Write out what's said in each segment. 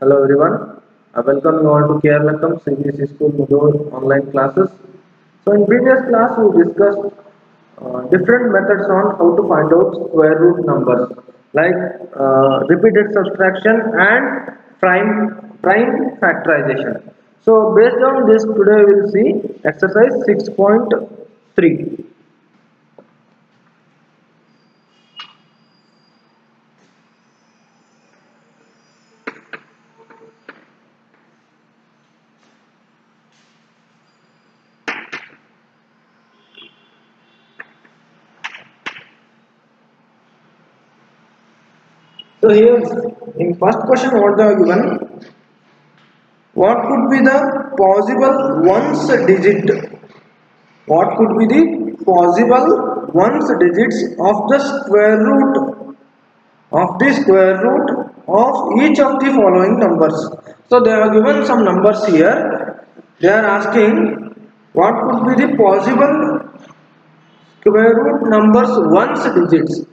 Hello everyone, I welcome you all to Keralakkam CBSE School Mudur online classes. So in previous class we discussed different methods on how to find out square root numbers like repeated subtraction and prime factorization. So based on this today we will see exercise 6.3. So here in first question what they are given, what could be the possible ones digit? What could be the possible ones digits of the square root of each of the following numbers? So they are given some numbers here. They are asking what could be the possible square root numbers ones digits.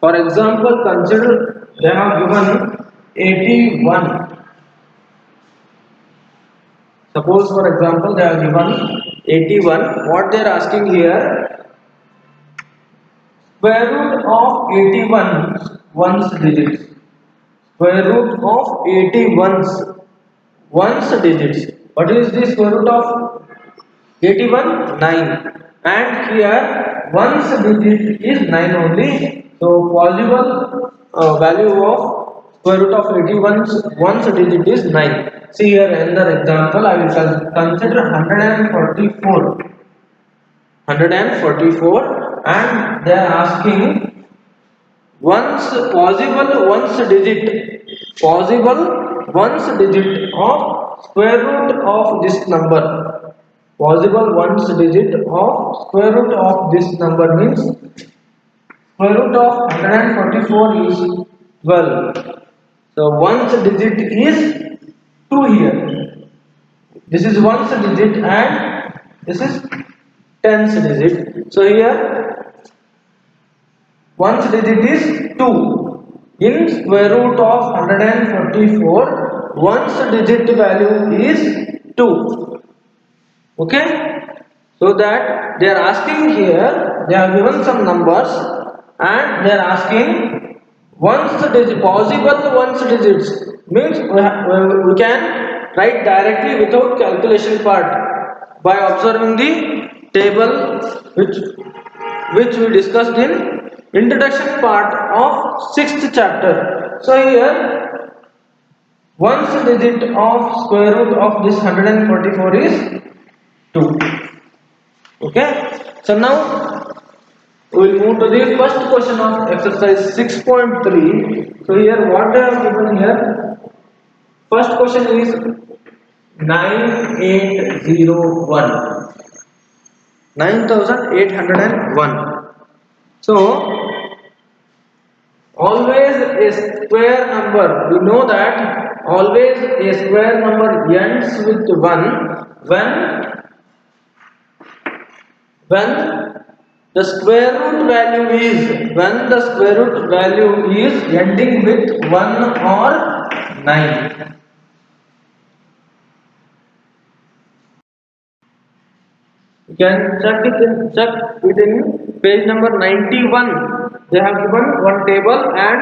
For example, consider they are given 81. Suppose for example they are given 81. What they are asking here, square root of 81 ones digits. Square root of 81 ones digits. What is the square root of 81? 9. And here ones digit is 9 only. So possible value of square root of 81 ones digit is 9. See here another example. I will consider 144 and they are asking once possible ones digit of square root of this number. Possible ones digit of square root of this number means square root of 144 is 12. So ones digit is 2 here. This is ones digit and this is tens digit. So here ones digit is 2. In square root of 144, ones digit value is 2. Okay? So that they are asking here, they are given some numbers and they are asking ones digit, possible ones digits means we can write directly without calculation part by observing the table which we discussed in introduction part of 6th chapter. So here ones digit of square root of this 144 is 2. Okay, so now we will move to the first question of exercise 6.3. So here what I have given here, first question is 9801, 9801. So always a square number, we know that always a square number ends with 1 when the square root value is ending with 1 or 9. You can check it in page number 91. They have given one table and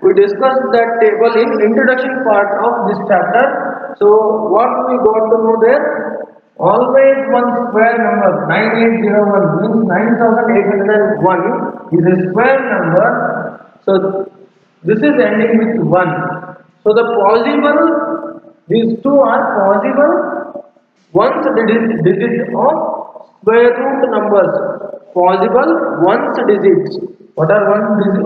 we discussed that table in introduction part of this chapter. So what we got to know there? Always one square number 9801 means 9801 is a square number. So this is ending with 1. So the possible, these two are possible ones digit of square root numbers. Possible ones digits. What are ones digit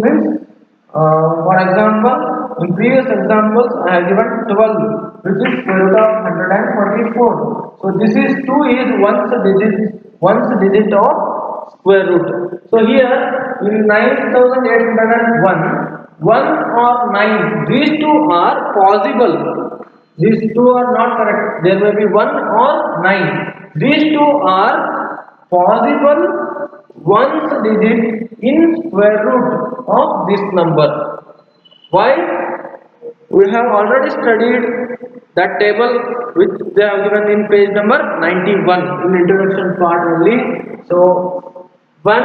means? For example, in previous examples I have given 12, which is square root of 144. So this is 2 is ones digit of square root. So here in 9801, 1 or 9, these two are possible. These two are not correct. There may be 1 or 9. These two are possible ones digit in square root of this number. Why? We we have already studied that table which they have given in page number 91 in introduction part only. So when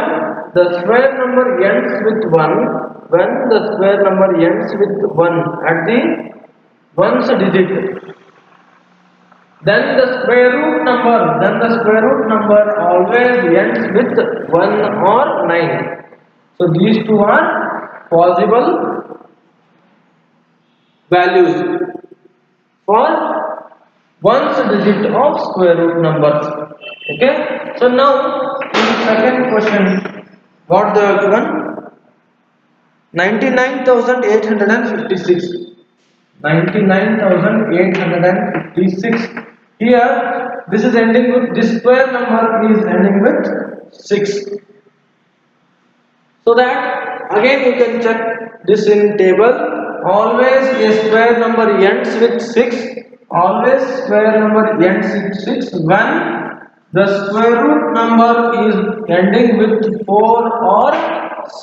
the square number ends with 1, when the square number ends with 1 at the ones digit, then the square root number always ends with 1 or 9. So these two are possible values for ones digit of square root numbers. Okay, so now in second question, what they are given? 99,856. 99,856. Here this is ending with, this square number is ending with 6. So that again you can check this in table. Always a square number ends with 6. Always square number ends with 6 when the square root number is ending with 4 or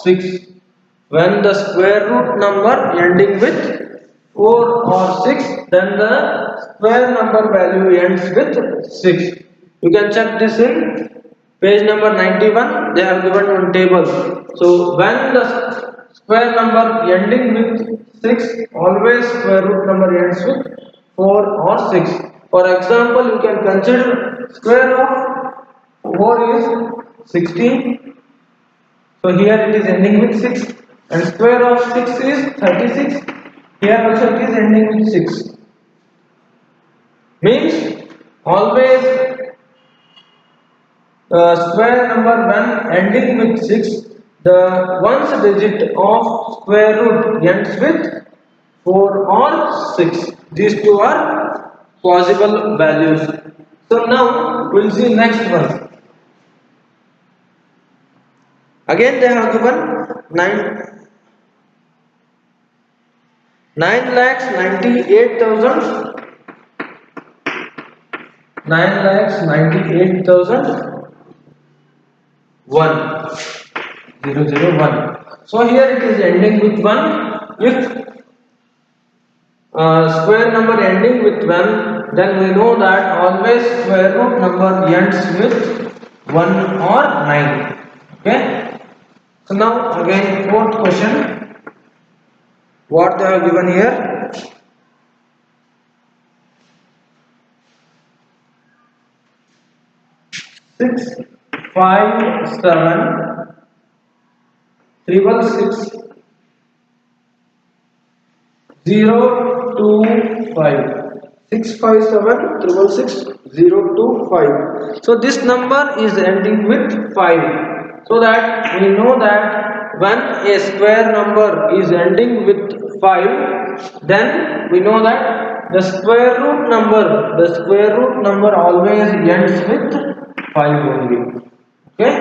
6. When the square root number ending with 4 or 6, then the square number value ends with 6. You can check this in page number 91. They have given one table. So when the square number ending with 6, always square root number ends with 4 or 6. For example, you can consider square of 4 is 16. So here it is ending with 6, and square of 6 is 36. Here also it is ending with 6. Means always square number when ending with 6, the ones digit of square root ends with 4 or 6. These two are possible values. So now we'll see next one. Again they have given 9,98,000. 9,98,001. So here it is ending with 1. If square number ending with 1, then we know that always square root number ends with 1 or 9. Okay. So now again fourth question. What they have given here? 657,666,025. 657,666,025. So this number is ending with 5. So that we know that when a square number is ending with 5, then we know that the square root number always ends with 5 only. Okay.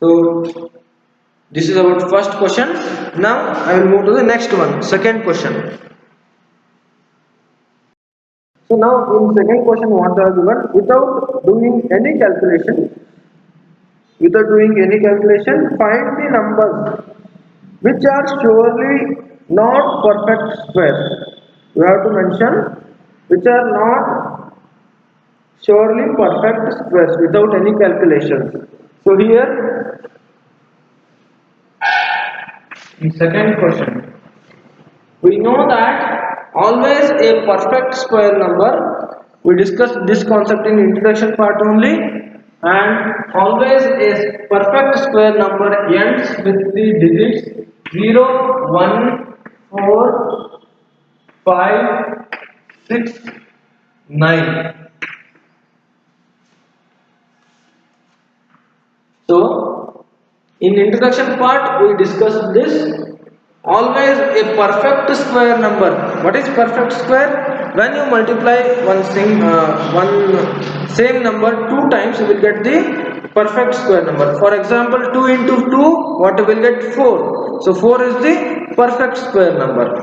So this is about first question. Now I will move to the next one, second question. So now in second question, what they are given? Without doing any calculation, find the numbers which are surely not perfect squares. You have to mention which are not surely perfect squares without any calculations. So here in second question, we know that always a perfect square number, we discussed this concept in introduction part only, and always a perfect square number ends with the digits 0, 1, 4, 5, 6, 9. So in introduction part we discussed this. Always a perfect square number. What is perfect square? When you multiply one same number 2 times, you will get the perfect square number. For example, 2 into 2, what you will get? 4. So 4 is the perfect square number.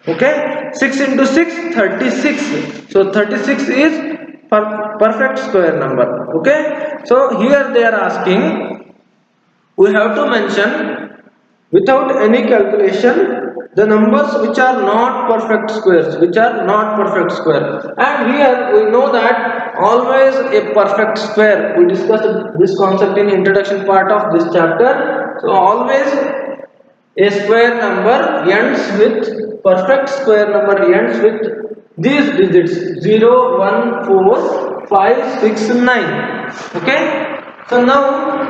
Okay. 6 into 6, 36. So 36 is perfect square number. Okay. So here they are asking, we have to mention without any calculation the numbers which are not perfect squares, and here we know that always a perfect square. We discussed this concept in introduction part of this chapter. So always a square number ends with perfect square number ends with these digits 0, 1, 4, 5, 6, 9. Okay. So now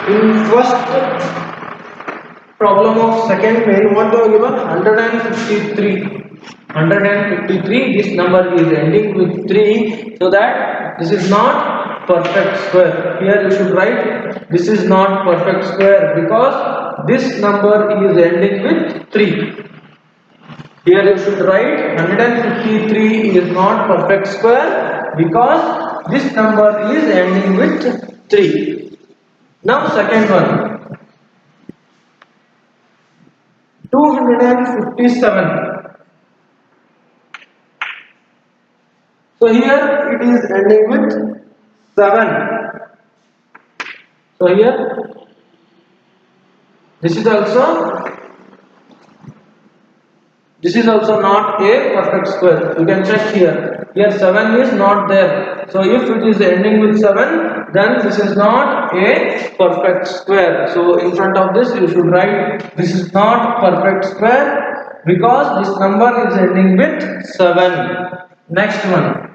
in first problem of second main, what they are given? 153. This number is ending with 3, so that this is not perfect square. Here you should write this is not perfect square because this number is ending with 3. Here you should write 153 is not perfect square because this number is ending with 3. Now second one. 257. So here it is ending with 7. So here this is also not a perfect square. You can check here. Here 7 is not there. So if it is ending with 7, then this is not a perfect square. So in front of this you should write this is not perfect square because this number is ending with 7. Next one.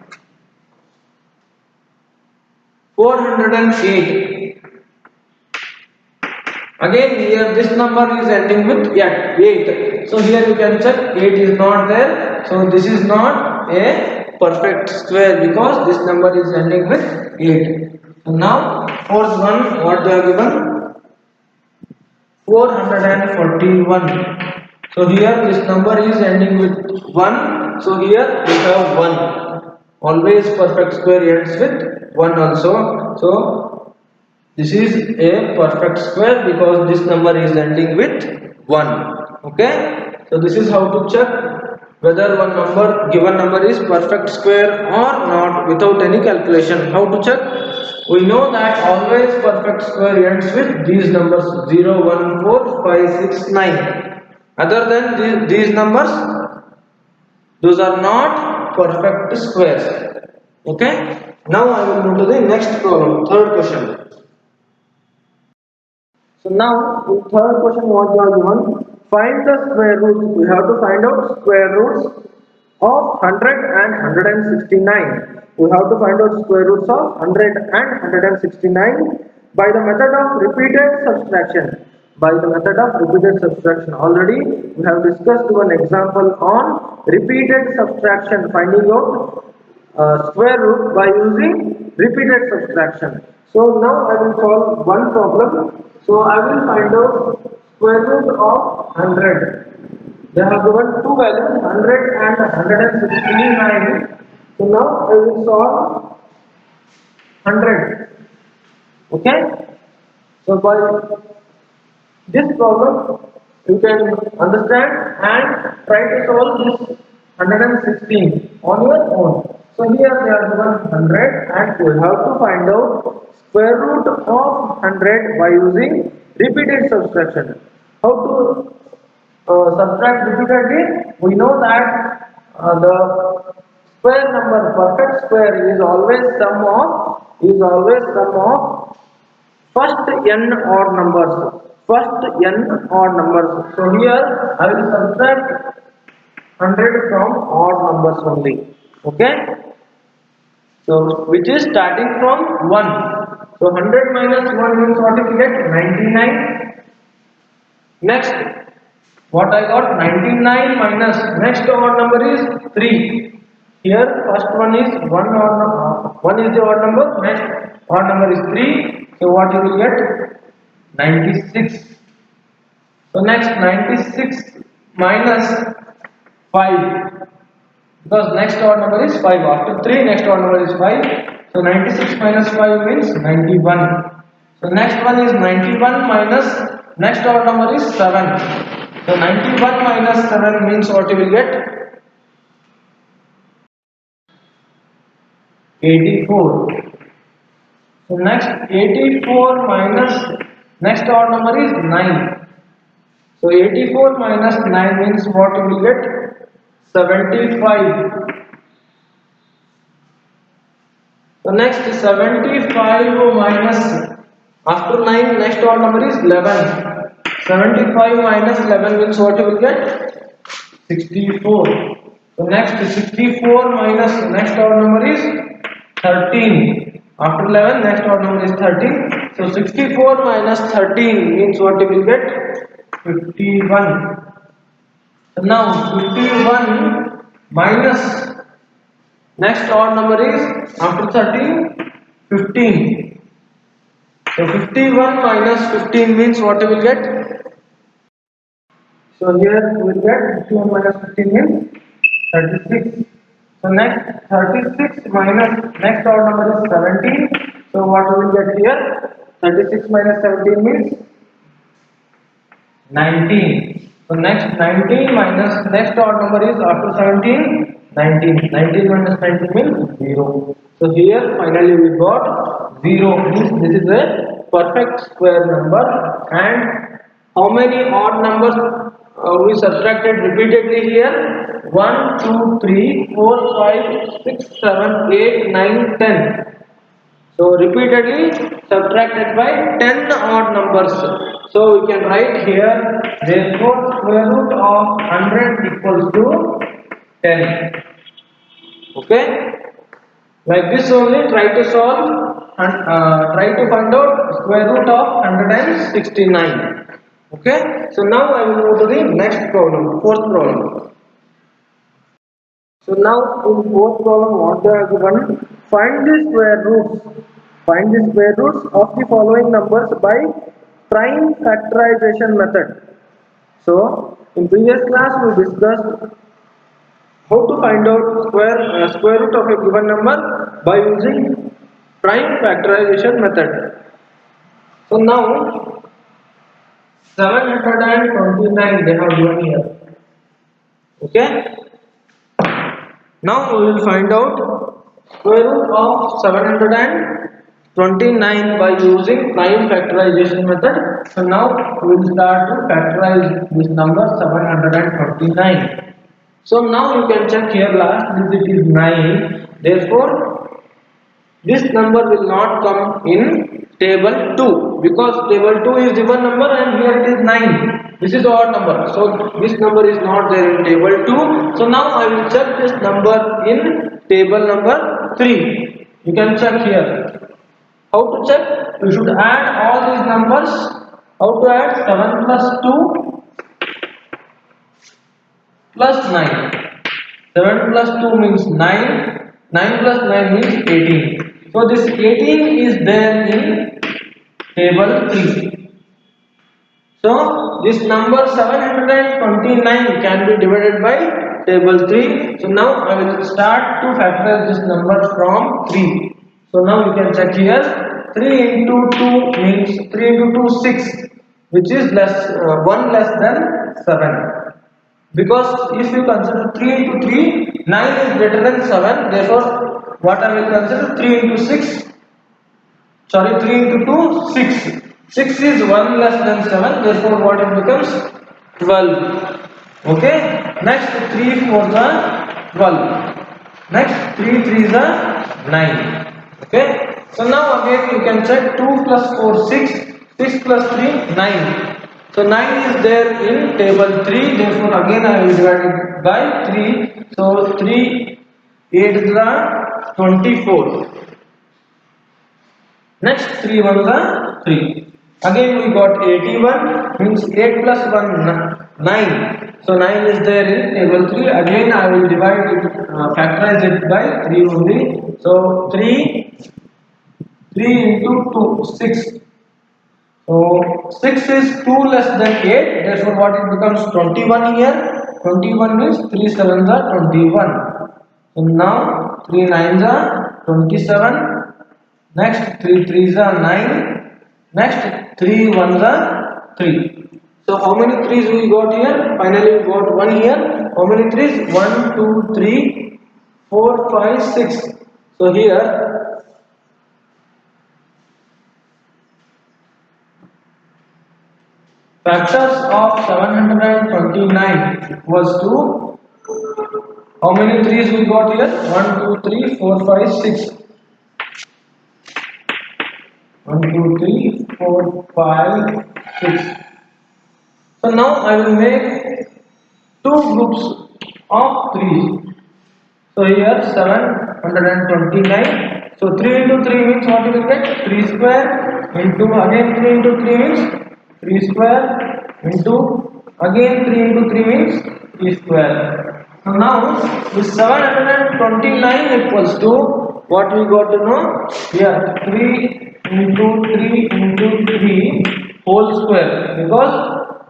408. Again here this number is ending with 8. So here you can check 8 is not there. So this is not a perfect square because this number is ending with 8. So now fourth one, what they are given? 441. So here this number is ending with 1. So here we have 1. Always perfect square ends with 1 also. So this is a perfect square because this number is ending with 1. Okay. So this is how to check whether given number is perfect square or not without any calculation. How to check? We know that always perfect square ends with these numbers 0, 1, 4, 5, 6, 9. Other than these numbers, those are not perfect squares. Okay. Now I will move to the next problem, third question. So now in third question what we are given, find the square roots. We have to find out square roots of 100 and 169. We have to find out square roots of 100 and 169 by the method of repeated subtraction. Already we have discussed one example on repeated subtraction, finding out square root by using repeated subtraction. So now I will solve one problem. So I will find out square root of 100. They have given two values 100 and 169. So now I will solve 100. Okay. So by this problem you can understand and try to solve this 116 on your own. So here they are given 100 and we have to find out square root of 100 by using repeated subtraction. How to subtract repeatedly? We know that the square number, perfect square is always sum of first n odd numbers. So here I will subtract 100 from odd numbers only. Okay. So which is starting from 1. So 100 minus 1 means what if you get 99. Next, what I got 99 minus next odd number is 3. Here first one is 1 is the odd number, next odd number is 3. So what you will get 96. So next 96 minus 5 because next odd number is 5. After 3 next odd number is 5. So 96 minus 5 means 91. So next one is 91 minus next odd number is 7. So 91 minus 7 means what you will get 84. So next 84 minus next odd number is 9. So 84 minus 9 means what you will get? 75. So next 75 minus, after 9 next odd number is 11. 75 minus 11 means what you will get? 64. So next 64 minus next odd number is 13. After 11 next odd number is 13. So 64 minus 13 means what you will get? 51. So now 51 minus next odd number is after 13 15. So 51 minus 15 means what you will get? So here we will get 51 minus 15 means 36. So next 36 minus next odd number is 17. So what we will get here? 36 minus 17 means 19. So next 19 minus next odd number is after 17 19. 19 minus 19 means 0. So here finally we got 0 means this is a perfect square number. And how many odd numbers we subtracted repeatedly here? 1, 2, 3, 4, 5, 6, 7, 8, 9, 10. So repeatedly subtracted by 10 odd numbers. So we can write here, therefore square root of 100 equals to 10. Okay? Like this only try to solve and try to find out square root of 169. Okay? So now I will move to the next problem, fourth problem. So now in fourth problem what they have given, find the square roots. Find the square roots of the following numbers by prime factorization method. So in previous class we discussed how to find out square root of a given number by using prime factorization method. So now 729 they have given here. Okay. Now we will find out square root of 729 by using prime factorization method. So now we will start to factorize this number 729. So now you can check here, last digit is 9. Therefore, this number will not come in table 2 because table 2 is even number and here it is 9. This is odd number, so this number is not there in table 2. So now I will check this number in table number 3. You can check here. How to check? You should add all these numbers. How to add? 7 plus 2 plus 9. 7 plus 2 means 9. 9 plus 9 means 18. So this 18 is there in table 3. So this number 729 can be divided by table 3. So now I will start to factorize this number from 3. So now you can check here. 3 into 2 means 3 into 2 6, which is 1 less than 7. Because if you consider 3 into 3, 9 is greater than 7. Therefore, what I will consider 3 into 6. Sorry, 3 into 2, 6. 6 is 1 less than 7. Therefore, what it becomes? 12. Okay. Next 3 4s are 12. Next 3 3s are 9. Okay. So now again you can check 2 plus 4 6. 6 plus 3 9. So 9 is there in table 3. Therefore, again I will divide it by 3. So 3 8 is 24. Next 3 ones are 3. Again we got 81 means 8 plus 1 9. So 9 is there in table 3. Again I will divide it, factorize it by 3 only. So 3 into 2 6. So 6 is 2 less than 8. Therefore what it becomes? 21 here. 21 means 3 sevens are 21. So now 3 nines are 27. Next 3 threes are 9. Next 3 ones are 3. So how many 3s we got here? Finally we got 1 here. How many 3s? 1, 2, 3, 4, 5, 6. So here Factors of 729 was to, how many threes we got here? 1, 2, 3, 4, 5, 6. 1, 2, 3, 4, 5, 6. So now I will make two groups of threes. So here 729. So 3 into 3 means what you will get? 3 square into again 3 into 3 means 3 square into again 3 into 3 means 3 square. So now this 729 equals to what we got to know here 3 into 3 into 3 whole square, because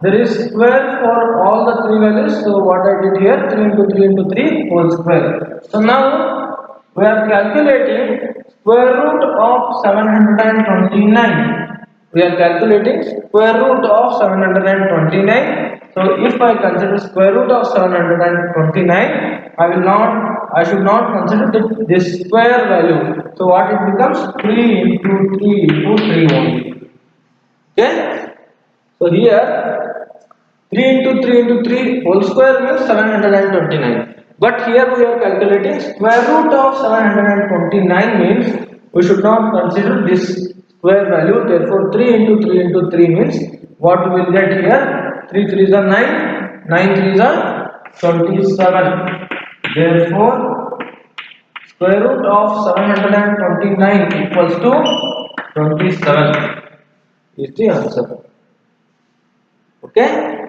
there is square for all the three values. So what I did here 3 into 3 into 3 whole square. So now we are calculating square root of 729. We are calculating square root of 729. So if I consider square root of 729, I should not consider this square value. So what it becomes 3 into 3 into 3 only. Okay. So here 3 into 3 into 3 whole square means 729. But here we are calculating square root of 729 means we should not consider this square value. Therefore 3 into 3 into 3 means what we will get here 3 3s are 9, 9 3s are 27. Therefore square root of 729 equals to 27 is the answer. Okay,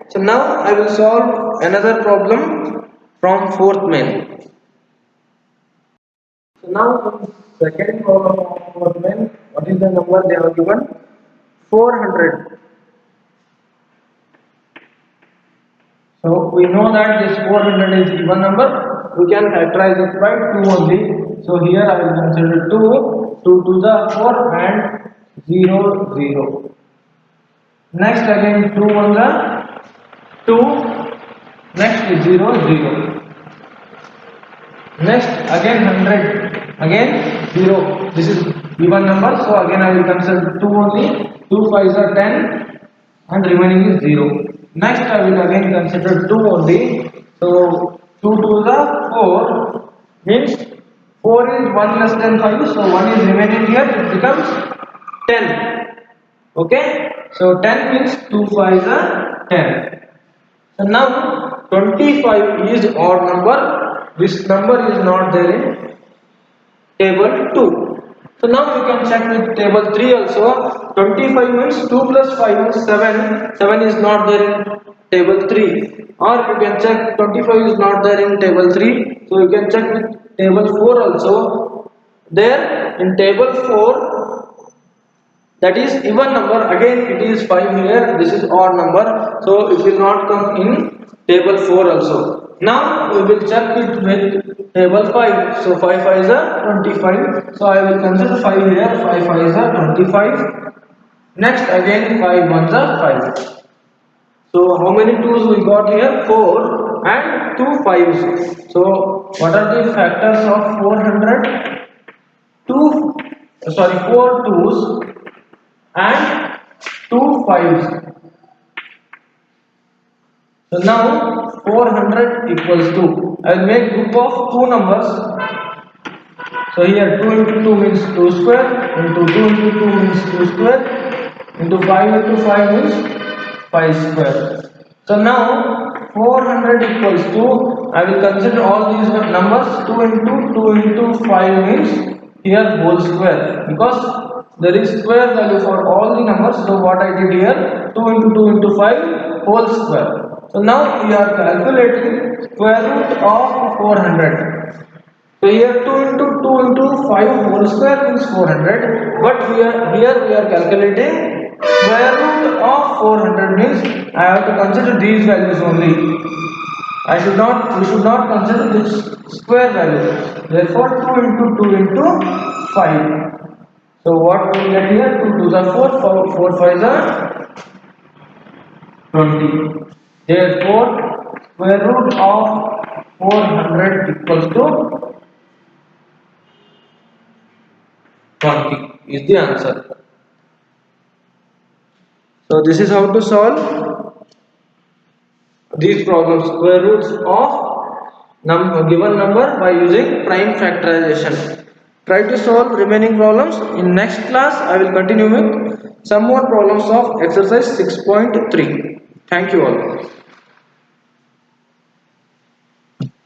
so now I will solve another problem from fourth main. So now from second problem of fourth main, what is the number they have given? 400. So we know that this 400 is even number. We can factorize it by 2 only. So here I will consider 2, 2 to the 4 and 0, 0. Next again 2 on the 2, next 0, 0. Next again 100, again 0. This is even number, so again I will consider 2 only. 2 5s are 10 and remaining is 0. Next I will again consider 2 only. So 2 to the 4 means 4 is 1 less than 5, so 1 is remaining here, it becomes 10. Okay, so 10 means 2 5s are 10. So now 25 is odd number. This number is not there in table 2. So now we can check with table 3 also. 25 means 2 plus 5 is 7. 7 is not there in table 3. Or you can check 25 is not there in table 3. So you can check with table 4 also. There in table 4, that is even number, again it is 5 here, this is odd number, so it will not come in table 4 also. Now we will check it with table 5. So 5 5s are 25, so I will consider 5 here, 5 5s are 25. Next again 5 1s are 5. So how many 2s we got here? 4 and 2 5s. So what are the factors of 400? 4 2s and 2 5s. So now 400 equals to, I will make group of two numbers. So here 2 into 2 means 2 square, into 2 into 2 means 2 square, into 5 into 5 means 5 square. So now 400 equals to, I will consider all these numbers. 2 into 2 into 5 means here whole square, because there is square value for all the numbers. So what I did here 2 into 2 into 5 whole square. So now we are calculating square root of 400. So here 2 into 2 into 5 whole square means 400, but here we are calculating square root of 400 means I have to consider these values only. We should not consider this square value. Therefore 2 into 2 into 5. So what we get here? 2 to the 4, 4 5s are 20. Therefore square root of 400 equals to 20 is the answer. So this is how to solve these problems, square roots of given number by using prime factorization. Try to solve remaining problems. In next class I will continue with some more problems of exercise 6.3. Thank you all.